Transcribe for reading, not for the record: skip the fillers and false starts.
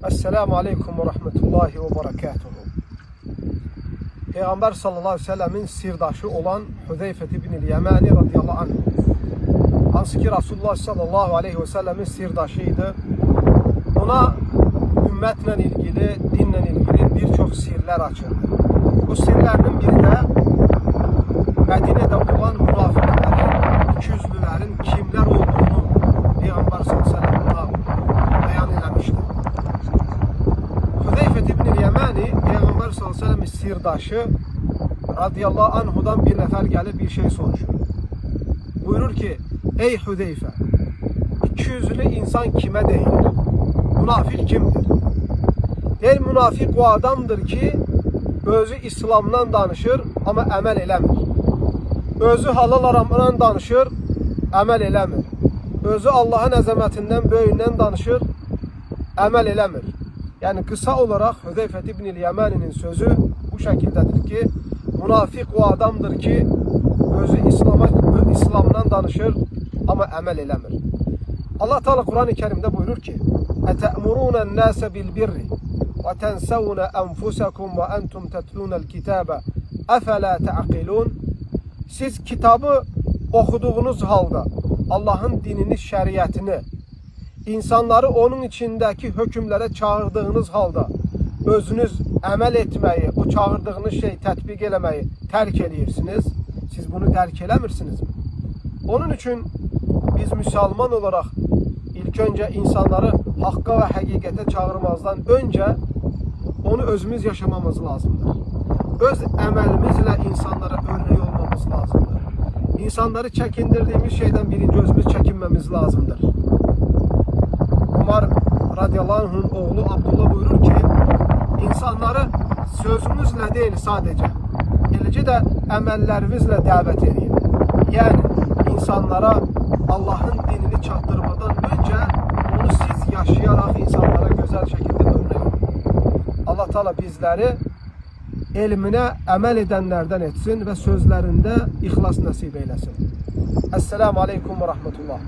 Esselamu Aleyküm ve Rahmetullahi ve Berekatuhu. Peygamber sallallahu aleyhi ve sellemin sirdaşı olan Hüzeyfe ibn-i Yemani radıyallahu anh. Hansı ki Resulullah sallallahu aleyhi ve sellemin sirdaşıydı. Ona ümmetle ilgili, dinle ilgili birçok sirler açıldı. Bu sirlerden biri de Medine'de olan münafıkların, ikiyüzlülerin kimler olduğunu Peygamber sallallahu aleyhi ve sellem beyan eləmişti. Hüzeyfe ibn-i Yemani Peygamber sallallahu aleyhi ve sellem'in sirdaşı radıyallahu anhudan bir nefer gelir bir şey soruşur. Buyurur ki, ey Hüzeyfe, ikiyüzlü insan kime değilir? Münafık kimdir? Der, münafık o adamdır ki özü İslam'dan danışır ama əməl eləmir. Özü halal haramdan danışır, əməl eləmir. Özü Allah'ın əzəmətindən, böyündən danışır, əməl eləmir. Yani kısa olarak Hüzeyfe ibn-i Yemani'nin sözü bu şekildedir ki, münafık o adamdır ki özü İslam'dan danışır ama əməl eləmir. Allah Teala Kur'an-ı Kerim'de buyurur ki: "Ete'murûne n-nâse bil-birri ve tensevne enfusakum ve entum tetlûnel kitâbe efelâ te'akilûn." Siz kitabı okuduğunuz halda Allah'ın dinini, şeriatını, insanları onun içindeki hükümlere çağırdığınız halda özünüz əməl etmeyi, o çağırdığınız şey tətbiq eləmeyi terk edirsiniz. Siz bunu terk eləmirsiniz mi? Onun için biz Müslüman olarak ilk önce insanları hakka ve hakikate çağırmazdan önce onu özümüz yaşamamız lazımdır. Öz əməlimizle insanlara örnek olmamız lazımdır. İnsanları çekindirdiğimiz şeyden birinci özümüz çekinmemiz lazımdır. Ömer radıyallahu anh'ın oğlu Abdullah buyurur ki, insanları sözümüzle değil sadece, eləcə də əməllərimizlə dəvət edin. Yani insanlara Allah'ın dinini çatdırmadan önce onu siz yaşayarak insanlara güzel şekilde örnek olun. Allah Teala bizleri elmine əməl edenlerden etsin ve sözlerinde ihlas nasip eylesin. Esselamu Aleyküm ve Rahmetullah.